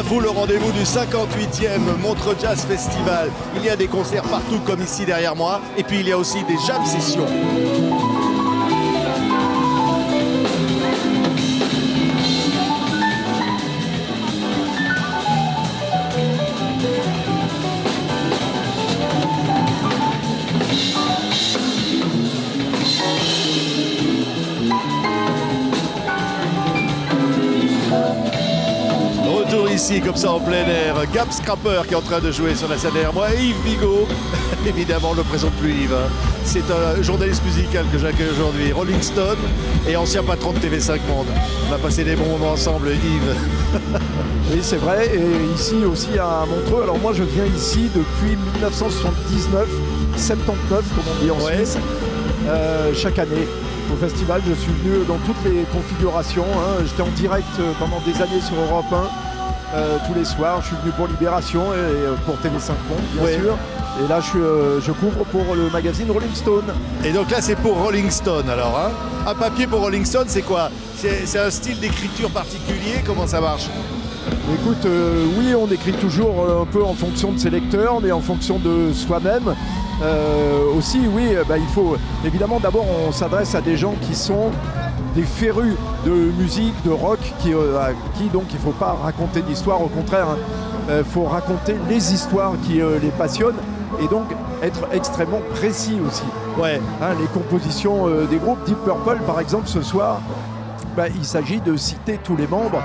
vous le rendez-vous du 58e Montreux Jazz Festival. Il y a des concerts partout comme ici derrière moi et puis il y a aussi des jam sessions. Ici, comme ça en plein air, Gab Scrapper qui est en train de jouer sur la scène derrière moi et Yves Bigot, évidemment ne le présente plus Yves, hein. C'est un journaliste musical que j'accueille aujourd'hui, Rolling Stone et ancien patron de TV5 Monde. On a passé des bons moments ensemble, Yves. Oui, c'est vrai, et ici aussi à Montreux. Alors moi je viens ici depuis 1979, 79 comme on dit en Suisse, chaque année. Au festival, je suis venu dans toutes les configurations, hein. J'étais en direct pendant des années sur Europe 1. Tous les soirs, je suis venu pour Libération et pour TV5 Monde, bien sûr. Et là, je couvre pour le magazine Rolling Stone. Et donc là, c'est pour Rolling Stone, alors, hein. Un papier pour Rolling Stone, c'est quoi? C'est un style d'écriture particulier? Comment ça marche? Écoute, oui, on écrit toujours un peu en fonction de ses lecteurs, mais en fonction de soi-même. Aussi, oui, il faut... Évidemment, d'abord, on s'adresse à des gens qui sont des férus de musique, de rock, à qui donc il ne faut pas raconter d'histoire, au contraire, il faut raconter les histoires qui les passionnent et donc être extrêmement précis aussi. Ouais. Hein, les compositions des groupes, Deep Purple par exemple ce soir, il s'agit de citer tous les membres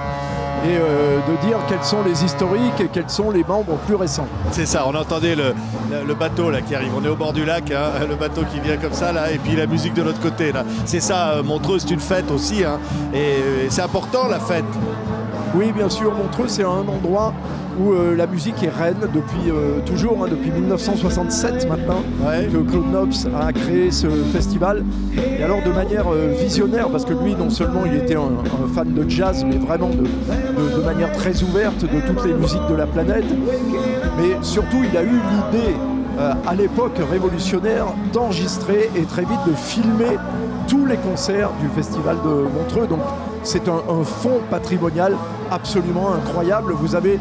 et de dire quels sont les historiques et quels sont les membres plus récents. C'est ça, on entendait le bateau là qui arrive, on est au bord du lac, hein, le bateau qui vient comme ça là, et puis la musique de l'autre côté là. C'est ça, Montreux, c'est une fête aussi, hein, et c'est important la fête. Oui, bien sûr, Montreux c'est un endroit où la musique est reine depuis toujours, hein, depuis 1967 maintenant, que Claude Nobs a créé ce festival. Et alors de manière visionnaire, parce que lui non seulement il était un fan de jazz, mais vraiment de manière très ouverte de toutes les musiques de la planète, mais surtout il a eu l'idée à l'époque révolutionnaire d'enregistrer et très vite de filmer tous les concerts du festival de Montreux. Donc c'est un fonds patrimonial absolument incroyable. Vous avez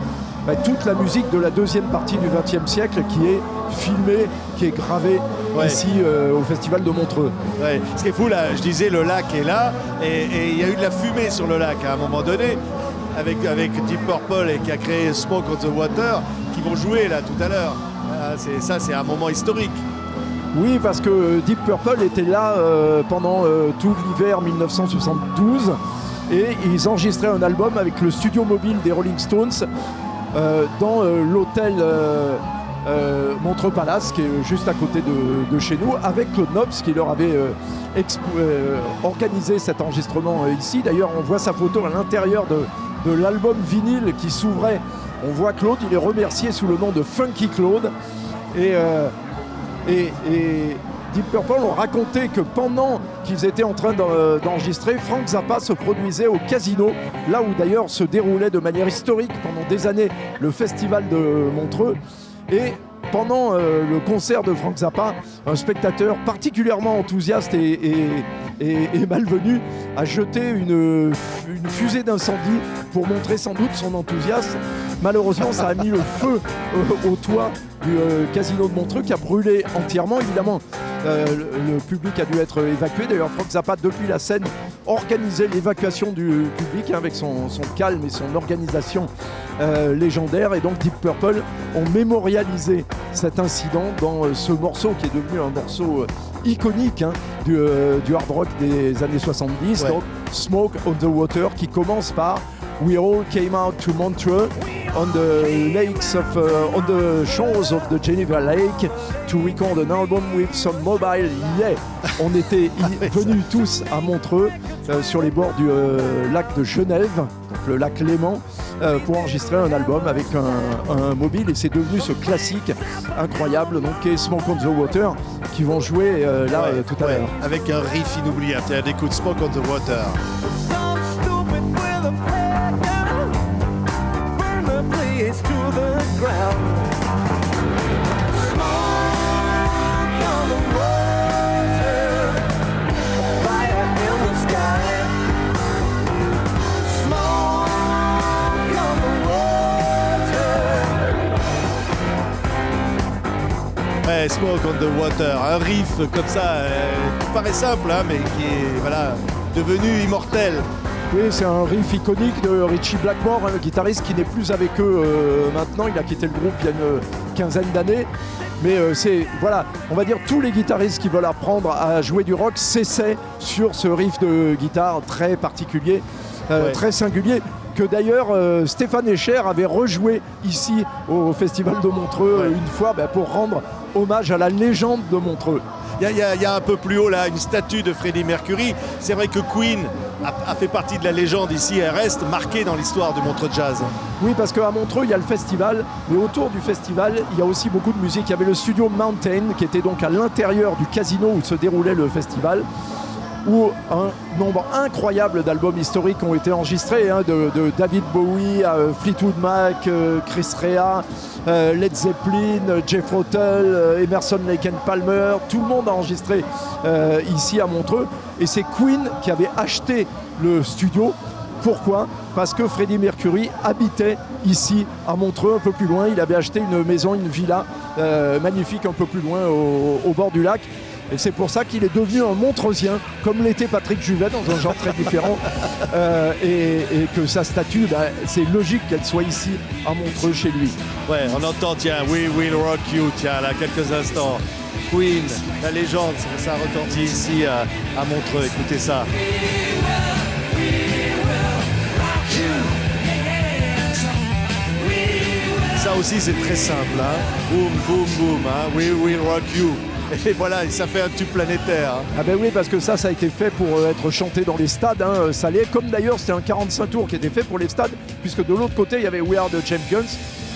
toute la musique de la deuxième partie du XXe siècle qui est filmée, qui est gravée ici au festival de Montreux. Ouais. Ce qui est fou là, je disais le lac est là et il y a eu de la fumée sur le lac à un moment donné avec Deep Purple et qui a créé Smoke on the Water qui vont jouer là tout à l'heure. C'est un moment historique. Oui, parce que Deep Purple était là pendant tout l'hiver 1972 et ils enregistraient un album avec le studio mobile des Rolling Stones dans l'hôtel Montreux Palace qui est juste à côté de chez nous, avec Claude Nobs qui leur avait organisé cet enregistrement ici. D'ailleurs on voit sa photo à l'intérieur de l'album vinyle qui s'ouvrait. On voit Claude, il est remercié sous le nom de Funky Claude et Deep Purple ont raconté que pendant qu'ils étaient en train d'enregistrer, Frank Zappa se produisait au Casino, là où d'ailleurs se déroulait de manière historique pendant des années le festival de Montreux. Et pendant le concert de Frank Zappa, un spectateur particulièrement enthousiaste et malvenu a jeté une fusée d'incendie pour montrer sans doute son enthousiasme. Malheureusement, ça a mis le feu au toit du Casino de Montreux qui a brûlé entièrement. Évidemment, le public a dû être évacué. D'ailleurs, Frank Zappa, depuis la scène, organisait l'évacuation du public avec son calme et son organisation légendaire. Et donc, Deep Purple ont mémorialisé cet incident dans ce morceau qui est devenu un morceau iconique du hard rock des années 70. Donc, Smoke on the Water, qui commence par We all came out to Montreux on the lakes on the shores of the Geneva Lake to record an album with some mobile. On était venus tous à Montreux sur les bords du lac de Genève, donc le lac Léman, pour enregistrer un album avec un mobile, et c'est devenu ce classique incroyable donc est Smoke on the Water qui vont jouer là tout à l'heure avec un riff inoubliable. Tiens, écoute Smoke on the Water. To the ground. Smoke on the water, fire in the sky. Smoke on the water. Ouais, Smoke on the Water, un riff comme ça, qui paraît simple, hein, mais qui est voilà, devenu immortel. Oui, c'est un riff iconique de Richie Blackmore, hein, le guitariste qui n'est plus avec eux maintenant. Il a quitté le groupe il y a une quinzaine d'années. Mais c'est, voilà, on va dire tous les guitaristes qui veulent apprendre à jouer du rock s'essaient sur ce riff de guitare très particulier, Ouais. très singulier, que d'ailleurs Stéphane Escher avait rejoué ici au Festival de Montreux Ouais. une fois pour rendre hommage à la légende de Montreux. Il y a un peu plus haut là une statue de Freddie Mercury. C'est vrai que Queen a fait partie de la légende ici, elle reste marquée dans l'histoire de Montreux Jazz. Oui, parce qu'à Montreux, il y a le festival, mais autour du festival, il y a aussi beaucoup de musique. Il y avait le studio Mountain, qui était donc à l'intérieur du casino où se déroulait le festival, où un nombre incroyable d'albums historiques ont été enregistrés, hein, de David Bowie à Fleetwood Mac, Chris Rea, Led Zeppelin, Jeff Russell, Emerson, Lake and Palmer. Tout le monde a enregistré ici à Montreux. Et c'est Queen qui avait acheté le studio. Pourquoi ? Parce que Freddie Mercury habitait ici à Montreux, un peu plus loin. Il avait acheté une maison, une villa magnifique un peu plus loin au bord du lac. Et c'est pour ça qu'il est devenu un Montreusien, comme l'était Patrick Juvet, dans un genre très différent. Et que sa statue, c'est logique qu'elle soit ici à Montreux chez lui. Ouais, on entend, tiens, We Will Rock You, tiens, là, quelques instants. Queen, la légende, ça retentit ici à Montreux, écoutez ça. Ça aussi, c'est très simple, hein. Boom, boom, boom, hein. We Will Rock You. Et voilà, ça fait un tube planétaire. Hein. Ah ben oui, parce que ça a été fait pour être chanté dans les stades, hein, salés, comme d'ailleurs c'était un 45 tours qui était fait pour les stades, puisque de l'autre côté il y avait We Are the Champions,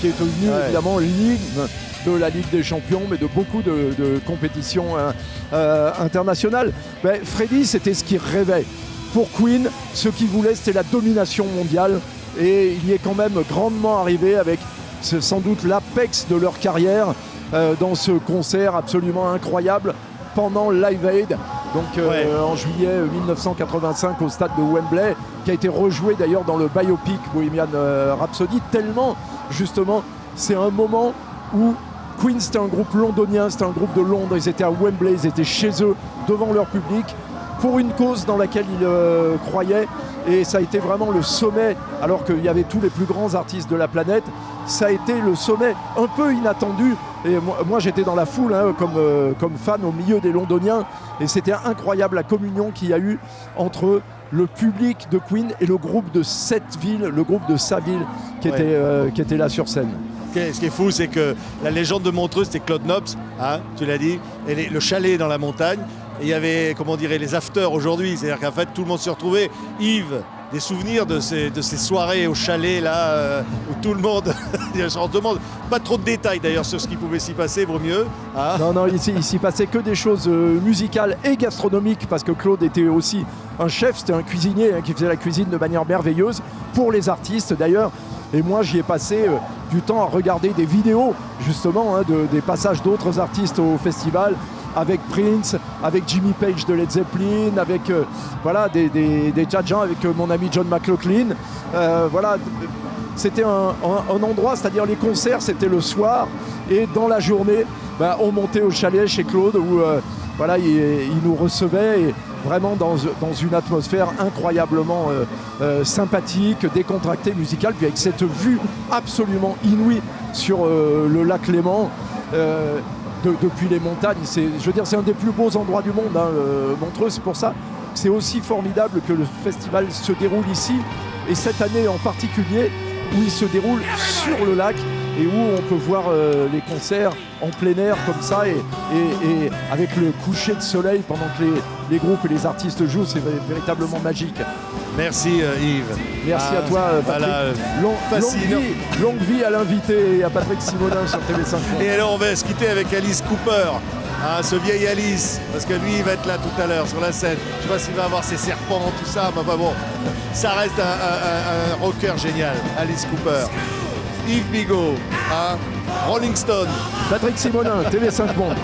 qui est devenu évidemment l'hymne de la Ligue des Champions, mais de beaucoup de compétitions internationales. Ben, Freddie, c'était ce qu'il rêvait. Pour Queen, ce qu'il voulait, c'était la domination mondiale, et il y est quand même grandement arrivé avec sans doute l'apex de leur carrière, dans ce concert absolument incroyable pendant Live Aid, donc en juillet 1985 au stade de Wembley, qui a été rejoué d'ailleurs dans le biopic Bohemian Rhapsody, tellement justement c'est un moment où Queen, c'était un groupe londonien, c'était un groupe de Londres, ils étaient à Wembley, ils étaient chez eux devant leur public pour une cause dans laquelle ils croyaient, et ça a été vraiment le sommet, alors qu'il y avait tous les plus grands artistes de la planète. Ça a été le sommet un peu inattendu, et moi j'étais dans la foule, hein, comme fan au milieu des Londoniens, et c'était incroyable la communion qu'il y a eu entre le public de Queen et le groupe de cette ville, le groupe de sa ville qui était là sur scène. Ce qui est fou, c'est que la légende de Montreux, c'était Claude Nobs, hein, tu l'as dit, et le chalet dans la montagne. Et il y avait, comment on dirait, les afters aujourd'hui, c'est-à-dire qu'en fait tout le monde se retrouvait. Yves, des souvenirs de ces soirées au chalet là, où tout le monde se demande, pas trop de détails d'ailleurs sur ce qui pouvait s'y passer, vaut mieux. Hein. Non, il s'y passait que des choses musicales et gastronomiques, parce que Claude était aussi un chef, c'était un cuisinier, hein, qui faisait la cuisine de manière merveilleuse pour les artistes d'ailleurs. Et moi j'y ai passé du temps à regarder des vidéos justement, hein, des passages d'autres artistes au festival, avec Prince, avec Jimmy Page de Led Zeppelin, avec des tas de gens, avec mon ami John McLaughlin. Voilà, c'était un endroit, c'est-à-dire les concerts, c'était le soir, et dans la journée, on montait au chalet chez Claude où il nous recevait, et vraiment dans une atmosphère incroyablement sympathique, décontractée, musicale, puis avec cette vue absolument inouïe sur le lac Léman. Depuis les montagnes, c'est un des plus beaux endroits du monde, hein, Montreux. C'est pour ça que c'est aussi formidable que le festival se déroule ici, et cette année en particulier, où il se déroule sur le lac et où on peut voir les concerts en plein air comme ça, et avec le coucher de soleil pendant que les groupes et les artistes jouent. C'est véritablement magique. Merci Yves. Merci à toi Patrick. Fascinant. Longue vie à l'invité et à Patrick Simonin sur TV5. Et alors on va se quitter avec Alice Cooper, hein, ce vieil Alice, parce que lui il va être là tout à l'heure sur la scène. Je sais pas s'il va avoir ses serpents, tout ça, mais bon, ça reste un rocker génial, Alice Cooper. Yves Bigot, hein, Rolling Stone. Patrick Simonin, TV5 Monde.